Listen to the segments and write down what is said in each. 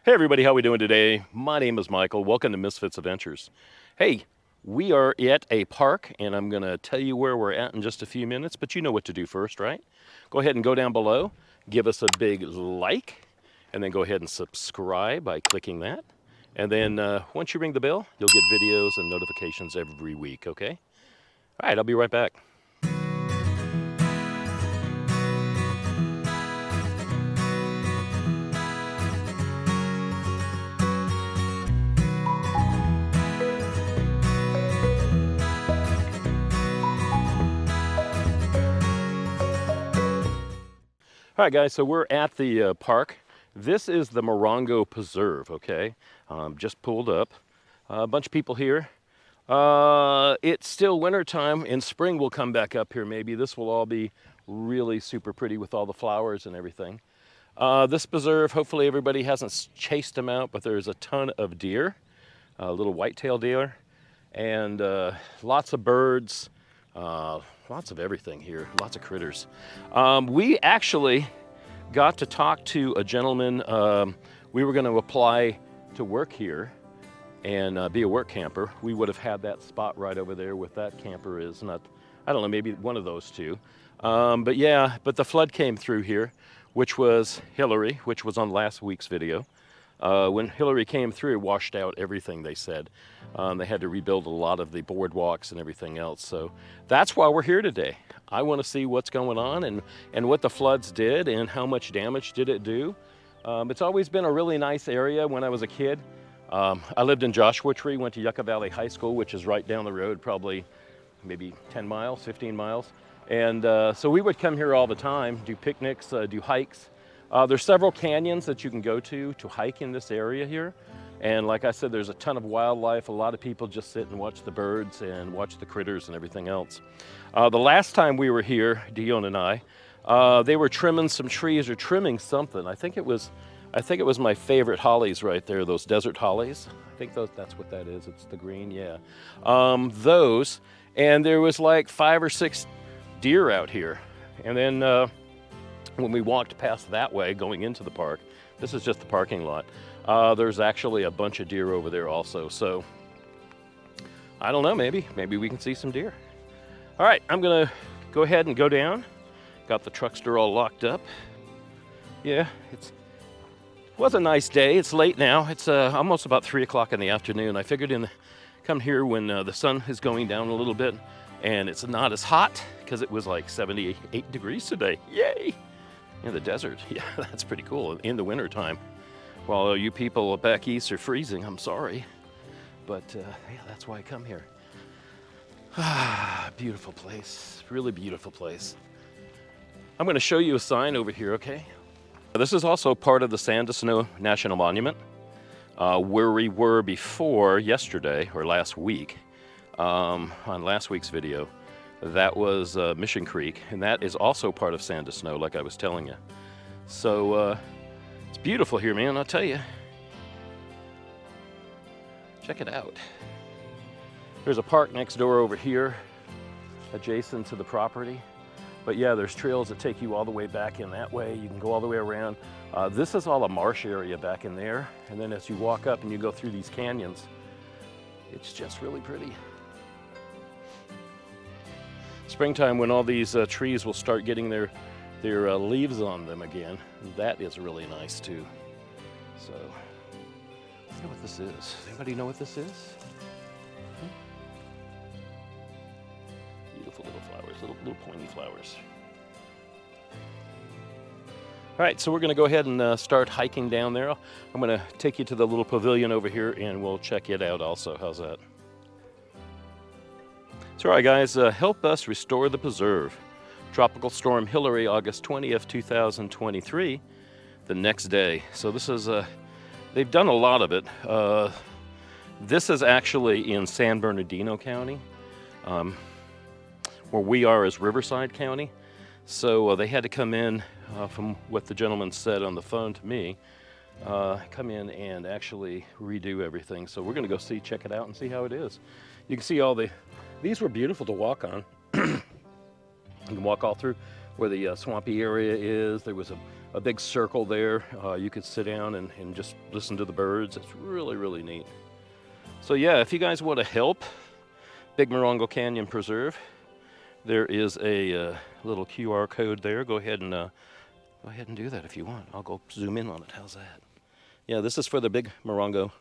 Hey everybody, how we doing today? My name is Michael. Welcome to MS FITZ'S Adventures. Hey, we are at a park and I'm going to tell you where we're at in just a few minutes, but you know what to do first, right? Go ahead and go down below, give us a big like, and then go ahead and subscribe by clicking that. And then once you ring the bell, you'll get videos and notifications every week, okay? All right, I'll be right back. All right, guys, so we're at the park. This is the Morongo Preserve, okay? Just pulled up. A bunch of people here. It's still winter time. In spring, we'll come back up here maybe. This will all be really super pretty with all the flowers and everything. This preserve, hopefully everybody hasn't chased them out, but there's a ton of deer, little white-tailed deer, and lots of birds. Lots of everything here, lots of critters. We actually got to talk to a gentleman. We were going to apply to work here and be a work camper. We would have had that spot right over there with that camper is not, I don't know, maybe one of those two. But the flood came through here, which was Hillary, which was on last week's video. When Hillary came through, it washed out everything, they said. They had to rebuild a lot of the boardwalks and everything else. So that's why we're here today. I want to see what's going on and what the floods did and how much damage did it do. It's always been a really nice area when I was a kid. I lived in Joshua Tree, went to Yucca Valley High School, which is right down the road, probably maybe 10 miles, 15 miles. And so we would come here all the time, do picnics, do hikes. There's several canyons that you can go to hike in this area here. And like I said, there's a ton of wildlife. A lot of people just sit and watch the birds and watch the critters and everything else. The last time we were here, Dione and I, they were trimming some trees or trimming something. I think it was my favorite hollies right there, those desert hollies. I think that's what that is. It's the green, yeah. Those, and there was like 5 or 6 deer out here. And then when we walked past that way going into the park, this is just the parking lot, there's actually a bunch of deer over there also. So I don't know, maybe we can see some deer. All right, I'm gonna go ahead and go down. Got the truckster all locked up. Yeah, it was a nice day. It's late now. It's almost about 3 o'clock in the afternoon. I figured come here when the sun is going down a little bit and it's not as hot because it was like 78 degrees today. Yay! In the desert, yeah, that's pretty cool in the winter time. While you people back east are freezing, I'm sorry. But yeah, that's why I come here. Beautiful place, really beautiful place. I'm gonna show you a sign over here, okay? This is also part of the Sand to Snow National Monument, where we were before yesterday or last week, on last week's video. That was Mission Creek, and that is also part of Sand to Snow, like I was telling you. So it's beautiful here, man, I'll tell you. Check it out. There's a park next door over here, adjacent to the property. But yeah, there's trails that take you all the way back in that way. You can go all the way around. This is all a marsh area back in there. And then as you walk up and you go through these canyons, it's just really pretty. Springtime, when all these trees will start getting their leaves on them again, that is really nice too. So, I don't know what this is. Does anybody know what this is? Beautiful little flowers, little pointy flowers. All right, so we're gonna go ahead and start hiking down there. I'm gonna take you to the little pavilion over here and we'll check it out also. How's that? So, all right, guys, help us restore the preserve. Tropical Storm Hillary, August 20th, 2023, the next day. So this is, they've done a lot of it. This is actually in San Bernardino County, where we are as Riverside County. So they had to come in, from what the gentleman said on the phone to me, come in and actually redo everything. So we're gonna go check it out and see how it is. You can see these were beautiful to walk on. You can walk all through where the swampy area is. There was a a big circle there. You could sit down and just listen to the birds. It's really, really neat. So yeah, if you guys want to help Big Morongo Canyon Preserve, there is a little QR code there. Go ahead and do that if you want. I'll go zoom in on it. How's that? Yeah, this is for the Big Morongo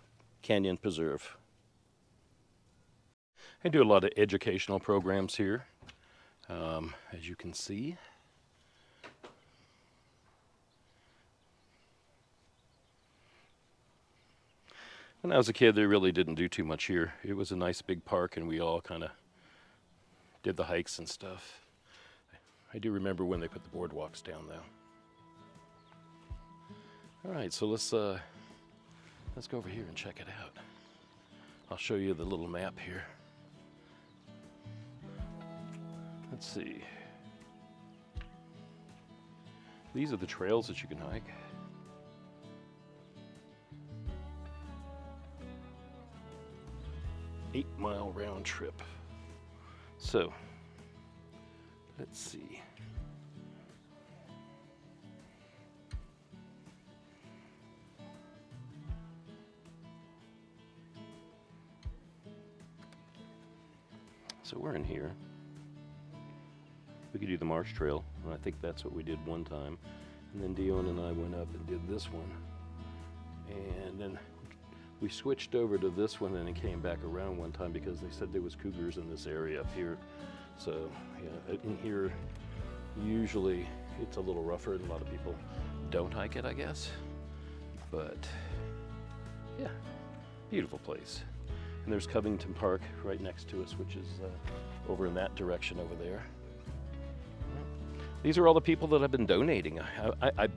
Canyon Preserve. I do a lot of educational programs here, as you can see. When I was a kid, they really didn't do too much here. It was a nice big park, and we all kind of did the hikes and stuff. I do remember when they put the boardwalks down, though. All right, so let's go over here and check it out. I'll show you the little map here. Let's see. These are the trails that you can hike. Eight-mile round trip. So, let's see. So we're in here. We could do the Marsh Trail, and I think that's what we did one time. And then Dione and I went up and did this one. And then we switched over to this one and it came back around one time because they said there was cougars in this area up here. So yeah, in here, usually it's a little rougher and a lot of people don't hike it, I guess. But yeah, beautiful place. And there's Covington Park right next to us, which is over in that direction over there. These are all the people that have been donating.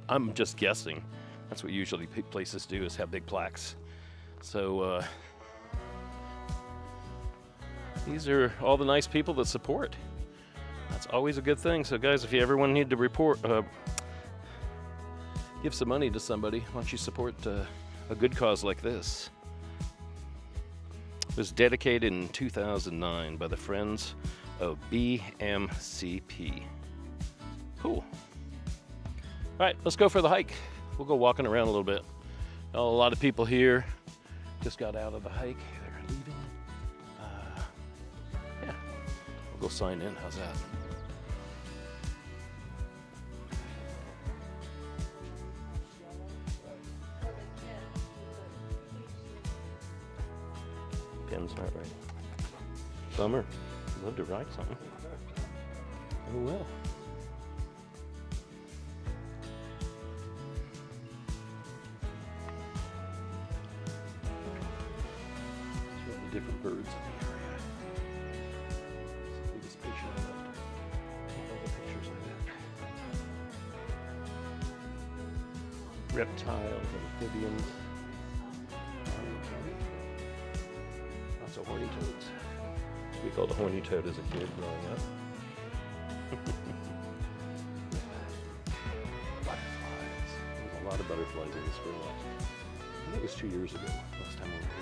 I'm just guessing. That's what usually places do, is have big plaques. So these are all the nice people that support. That's always a good thing. So guys, if you ever need to report, give some money to somebody, why don't you support a good cause like this? It was dedicated in 2009 by the Friends of BMCP. Cool. All right, let's go for the hike. We'll go walking around a little bit. A lot of people here just got out of the hike. They're leaving. Yeah, we'll go sign in. How's that? Pen's not right. Bummer. I'd love to write something. Oh well. Different birds in the area. It's the biggest picture I left. All the pictures I left. Reptiles, amphibians. Lots of horny toads. We called a horny toad as a kid growing up. Butterflies. There's a lot of butterflies in this room. I think it was 2 years ago, last time we were here.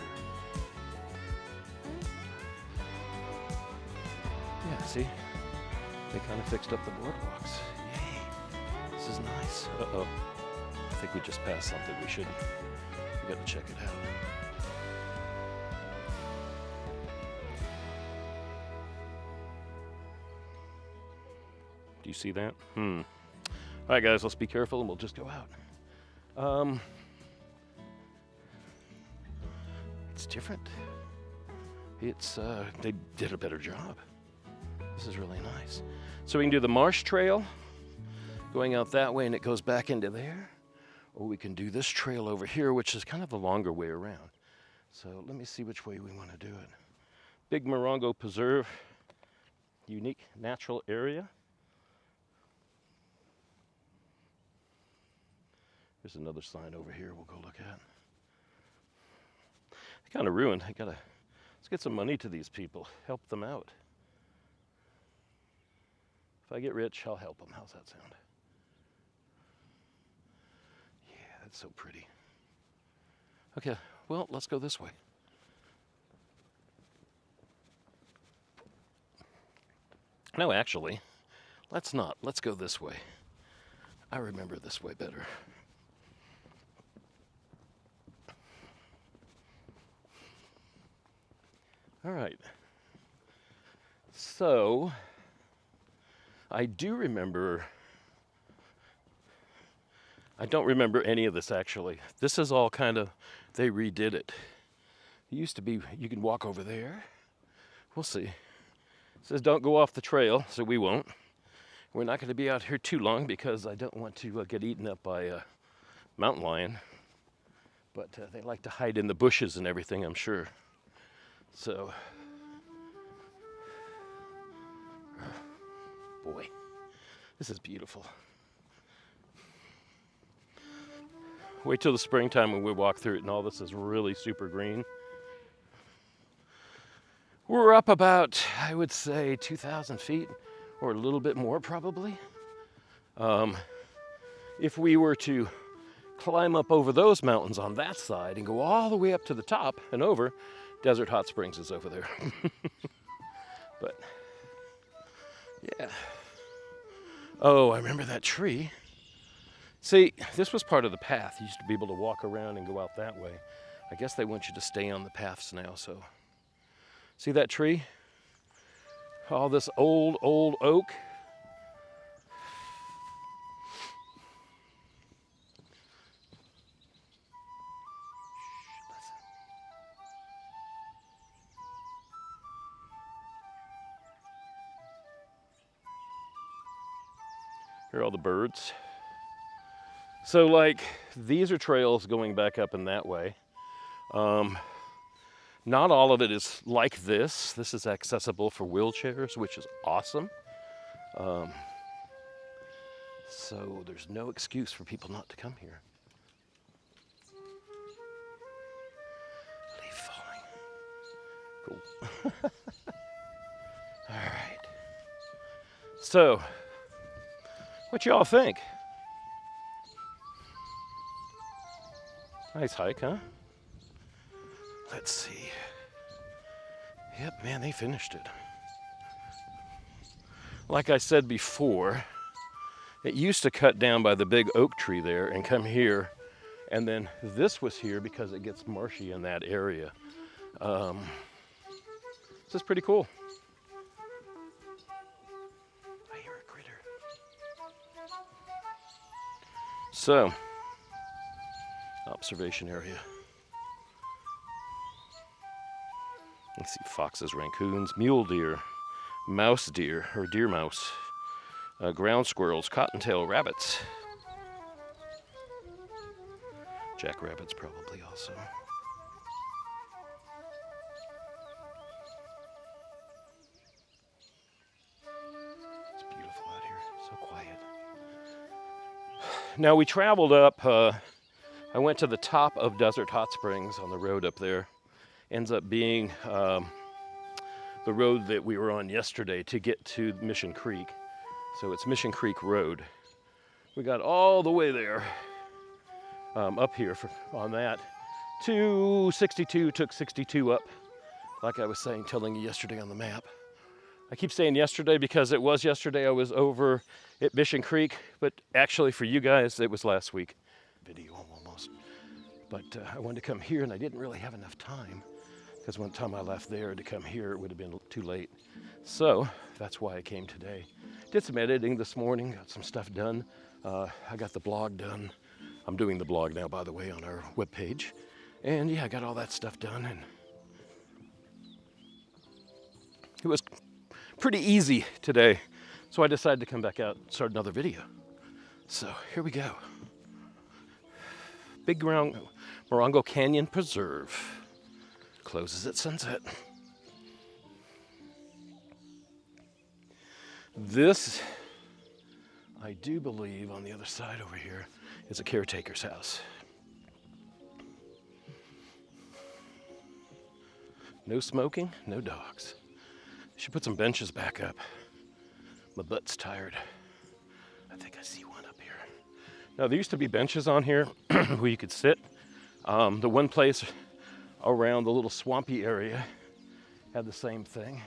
Yeah, see? They kind of fixed up the boardwalks. Yay! This is nice. Uh-oh. I think we just passed something we shouldn't. We gotta check it out. Do you see that? All right, guys, let's be careful and we'll just go out. It's different. It's, they did a better job. This is really nice. So we can do the Marsh Trail, going out that way, and it goes back into there. Or we can do this trail over here, which is kind of the longer way around. So let me see which way we want to do it. Big Morongo Preserve, unique natural area. There's another sign over here we'll go look at. They're kind of ruined. Let's get some money to these people, help them out. If I get rich, I'll help them. How's that sound? Yeah, that's so pretty. Okay, well, let's go this way. No, actually, let's not. Let's go this way. I remember this way better. All right. So, I do remember, I don't remember any of this actually. This is all kind of, they redid it. It used to be, you can walk over there. We'll see. It says don't go off the trail, so we won't. We're not going to be out here too long because I don't want to get eaten up by a mountain lion. But they like to hide in the bushes and everything, I'm sure. So, boy, this is beautiful. Wait till the springtime when we walk through it and all this is really super green. We're up about, I would say, 2,000 feet or a little bit more probably. If we were to climb up over those mountains on that side and go all the way up to the top and over, Desert Hot Springs is over there. But, yeah. Oh, I remember that tree. See, this was part of the path. You used to be able to walk around and go out that way. I guess they want you to stay on the paths now, so. See that tree? All this old oak. Here are all the birds. So like, these are trails going back up in that way. Not all of it is like this. This is accessible for wheelchairs, which is awesome. So there's no excuse for people not to come here. Leaf falling. Cool. All right. So, what y'all think? Nice hike, huh? Let's see. Yep, man, they finished it. Like I said before, it used to cut down by the big oak tree there and come here, and then this was here because it gets marshy in that area. This is pretty cool. I hear a critter. So, observation area. Let's see, foxes, raccoons, mule deer, mouse deer, or deer mouse, ground squirrels, cottontail rabbits, jackrabbits probably also. It's beautiful out here, so quiet. Now we traveled up, I went to the top of Desert Hot Springs on the road up there. Ends up being the road that we were on yesterday to get to Mission Creek. So it's Mission Creek Road. We got all the way there, up here on that. 262, took 62 up, like I was saying, telling you yesterday on the map. I keep saying yesterday because it was yesterday I was over at Mission Creek, but actually for you guys, it was last week. Video almost. But I wanted to come here and I didn't really have enough time. Because one time I left there to come here, it would have been too late. So that's why I came today. Did some editing this morning, got some stuff done. I got the blog done. I'm doing the blog now, by the way, on our webpage. And yeah, I got all that stuff done. And it was pretty easy today. So I decided to come back out and start another video. So here we go. Big Morongo Canyon Preserve. Closes at sunset. This, I do believe, on the other side over here, is a caretaker's house. No smoking, no dogs. Should put some benches back up. My butt's tired. I think I see one up here. Now, there used to be benches on here where you could sit. The one place around the little swampy area had the same thing.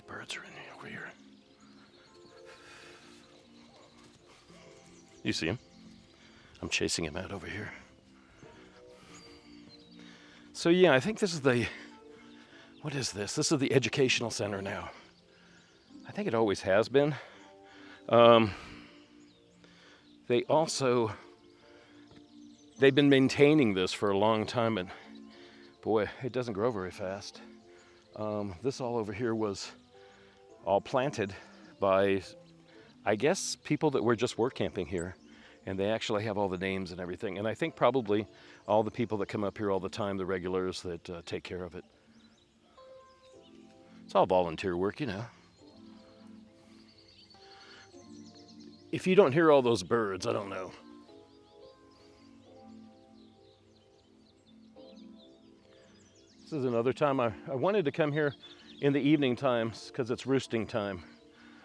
birds are in over here. You see him? I'm chasing him out over here. So yeah, I think this is the, what is this? This is the educational center now. I think it always has been. They've been maintaining this for a long time, and boy, it doesn't grow very fast. This all over here was all planted by, I guess, people that were just work camping here. And they actually have all the names and everything. And I think probably all the people that come up here all the time, the regulars that take care of it. It's all volunteer work, you know. If you don't hear all those birds, I don't know. This is another time I wanted to come here in the evening times because it's roosting time.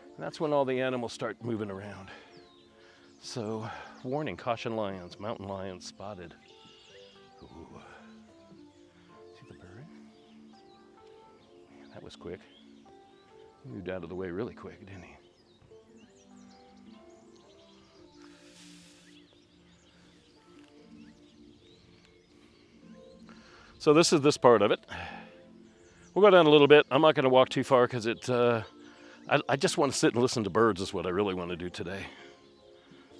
And that's when all the animals start moving around. So, warning, caution lions, mountain lions spotted. Ooh. See the bird? Man, that was quick. He moved out of the way really quick, didn't he? So this is this part of it. We'll go down a little bit. I'm not going to walk too far because I just want to sit and listen to birds is what I really want to do today.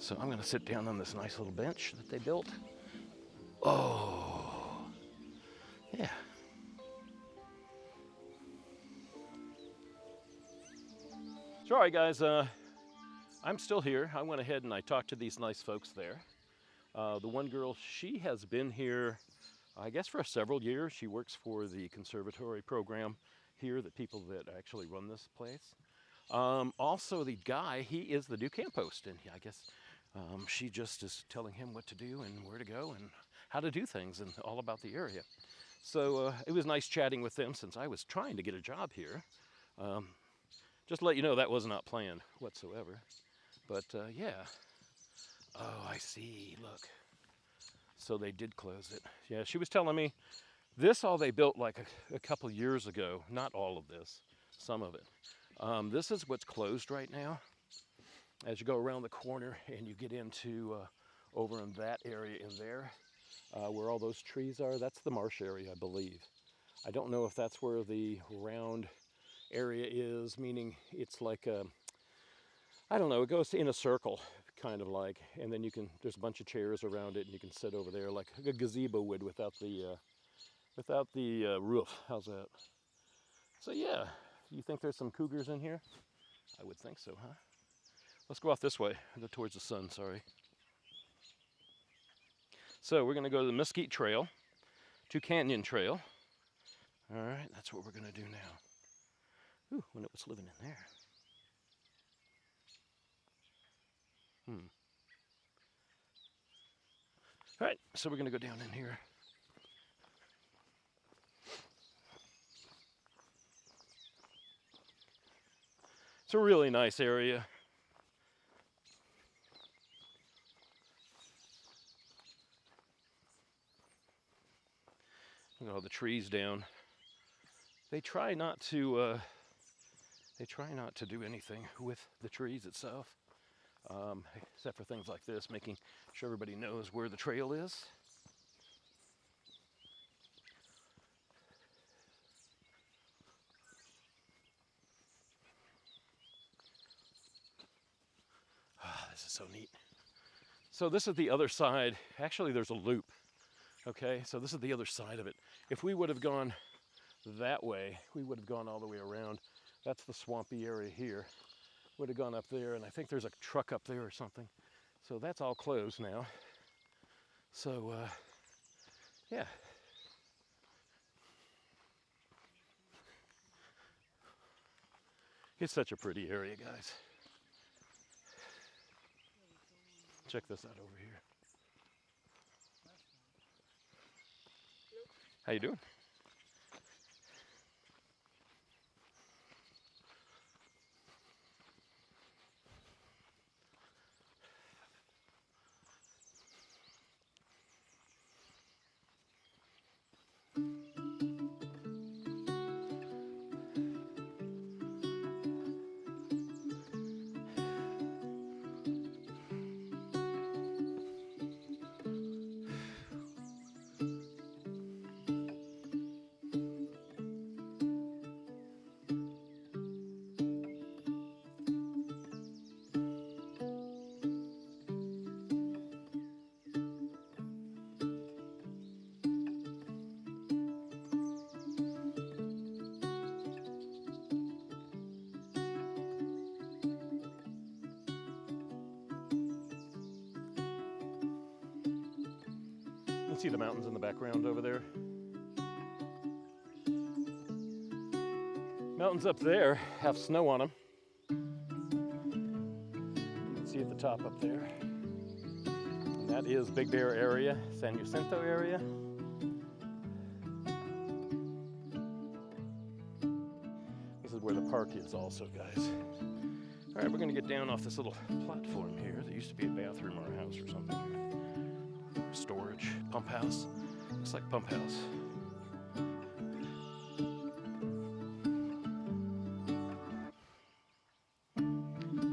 So I'm going to sit down on this nice little bench that they built. Oh, yeah. So all right, guys, I'm still here. I went ahead and I talked to these nice folks there. The one girl, she has been here, I guess, for several years. She works for the conservatory program here, the people that actually run this place. Also, the guy, he is the new camp host, and I guess she just is telling him what to do and where to go and how to do things and all about the area. So it was nice chatting with them since I was trying to get a job here. Just to let you know, that was not planned whatsoever. But yeah. Oh, I see. Look. So they did close it. Yeah, she was telling me this all they built like a couple years ago. Not all of this, some of it. This is what's closed right now. As you go around the corner and you get into over in that area in there, where all those trees are, that's the marsh area, I believe. I don't know if that's where the round area is, meaning it's like I don't know, it goes in a circle, kind of like, and then there's a bunch of chairs around it and you can sit over there like a gazebo would without the roof. How's that? So yeah, you think there's some cougars in here? I would think so, huh? Let's go off this way, go towards the sun, sorry. So we're gonna go to the Mesquite Trail, to Canyon Trail. All right, that's what we're gonna do now. Ooh, wonder what's living in there. All right, so we're gonna go down in here. It's a really nice area. Look at all the trees down. They try not to do anything with the trees itself, except for things like this, making sure everybody knows where the trail is. This is so neat. So this is the other side. Actually, there's a loop. Okay, so this is the other side of it. If we would have gone that way, we would have gone all the way around. That's the swampy area here. Would have gone up there, and I think there's a truck up there or something. So that's all closed now. So, yeah. It's such a pretty area, guys. Check this out over here. How you doing? can see the mountains in the background over there. Mountains up there have snow on them. You can see at the top up there. And that is Big Bear area, San Jacinto area. This is where the park is also, guys. All right, we're gonna get down off this little platform here. There used to be a bathroom or a house or something. Storage, pump house. Looks like pump house.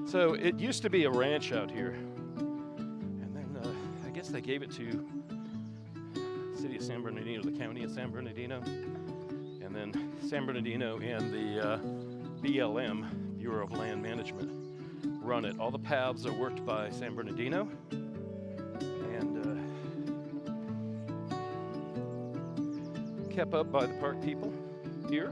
So it used to be a ranch out here, and then I guess they gave it to the city of San Bernardino, the county of San Bernardino, and then San Bernardino and the BLM, Bureau of Land Management, run it. All the paths are worked by San Bernardino, and kept up by the park people here.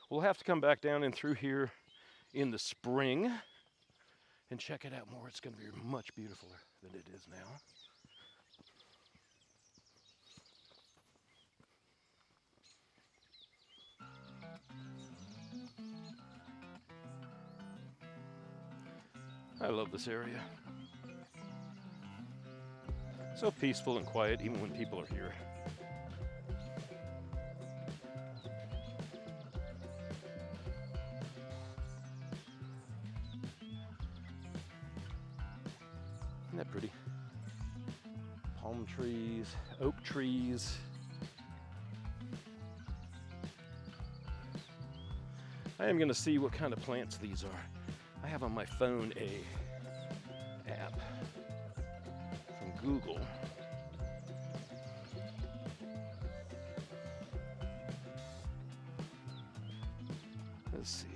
We'll have to come back down and through here in the spring and check it out more. It's going to be much beautifuler than it is now. I love this area. So peaceful and quiet even when people are here. Isn't that pretty? Palm trees, oak trees. I am going to see what kind of plants these are. I have on my phone a app from Google. Let's see.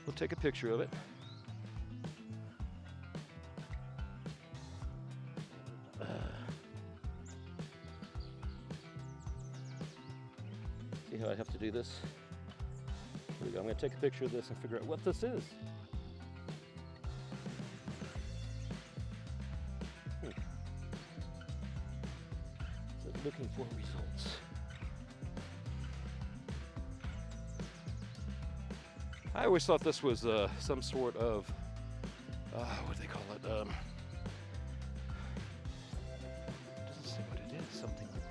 We'll take a picture of it. See how I have to do this? Here we go. I'm going to take a picture of this and figure out what this is. So looking for results. I always thought this was some sort of, what do they call it? It doesn't say what it is. Something like that.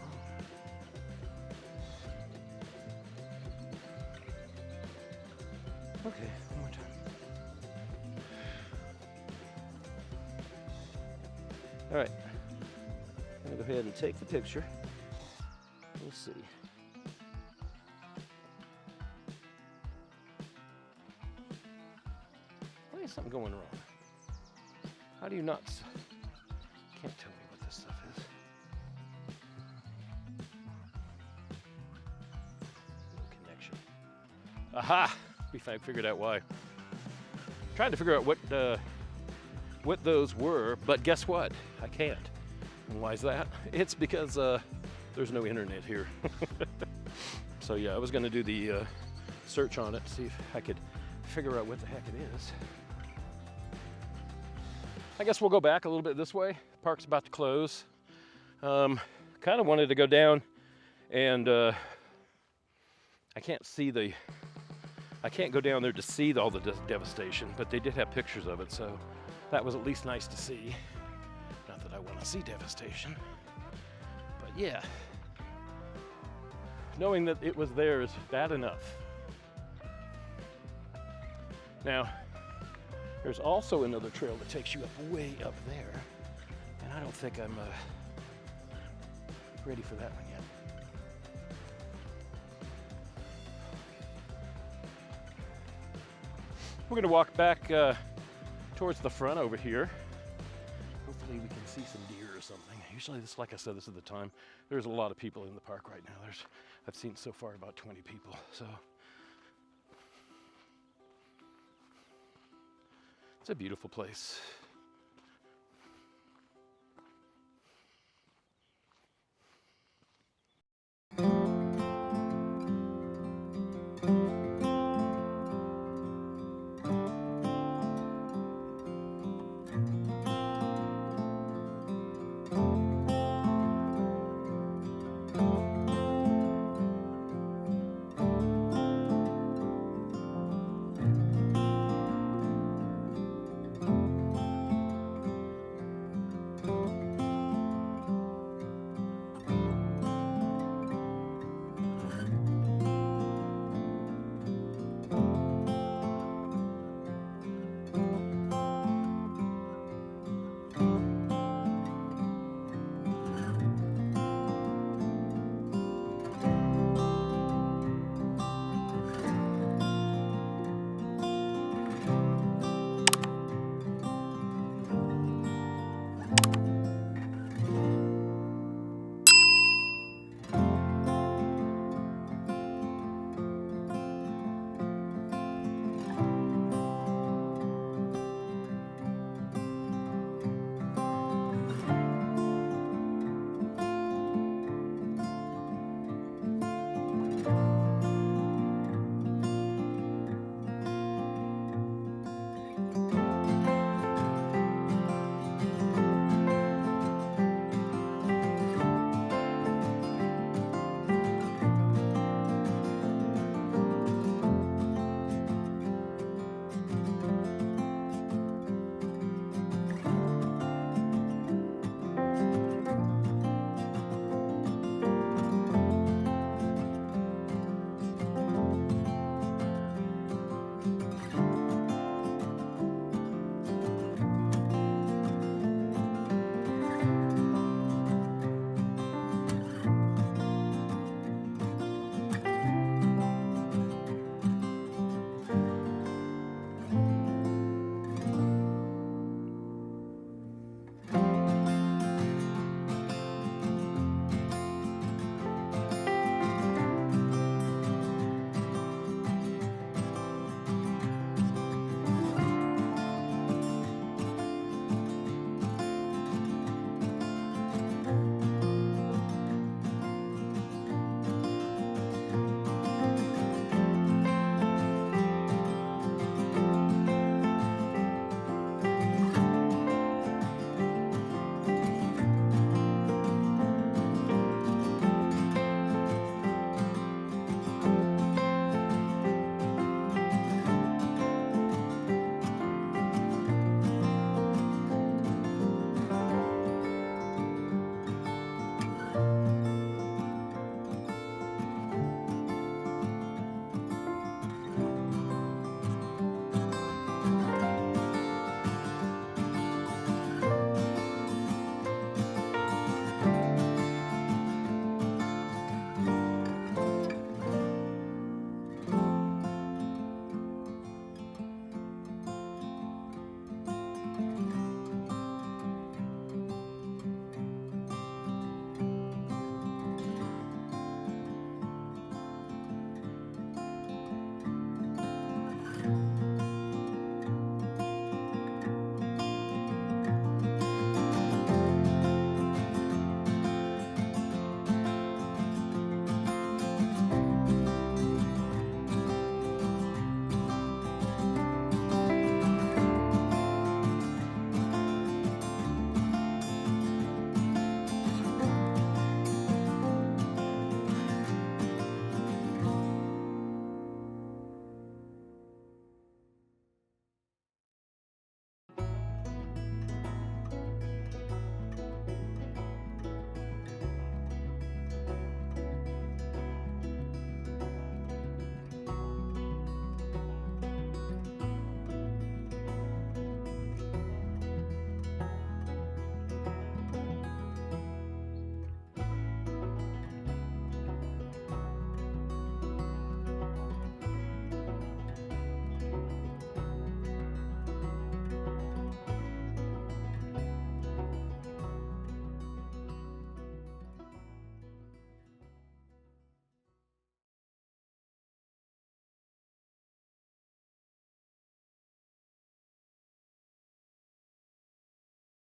Okay, one more time. All right, I'm gonna go ahead and take the picture. We'll see. Why is something going wrong? How do you not? Can't tell me what this stuff is. No connection. Aha! We figured out why. Trying to figure out what those were, but guess what? I can't. And why is that? It's because there's no internet here. So yeah, I was going to do the search on it, see if I could figure out what the heck it is. I guess we'll go back a little bit this way. Park's about to close. Kind of wanted to go down and I can't go down there to see all the devastation, but they did have pictures of it, so that was at least nice to see. Not that I want to see devastation, but yeah. Knowing that it was there is bad enough. Now, there's also another trail that takes you up way up there, and I don't think I'm ready for that one yet. We're gonna walk back towards the front over here. Hopefully we can see some deer or something. Usually this, like I said, this is the time. There's a lot of people in the park right now. I've seen so far about 20 people, so. It's a beautiful place.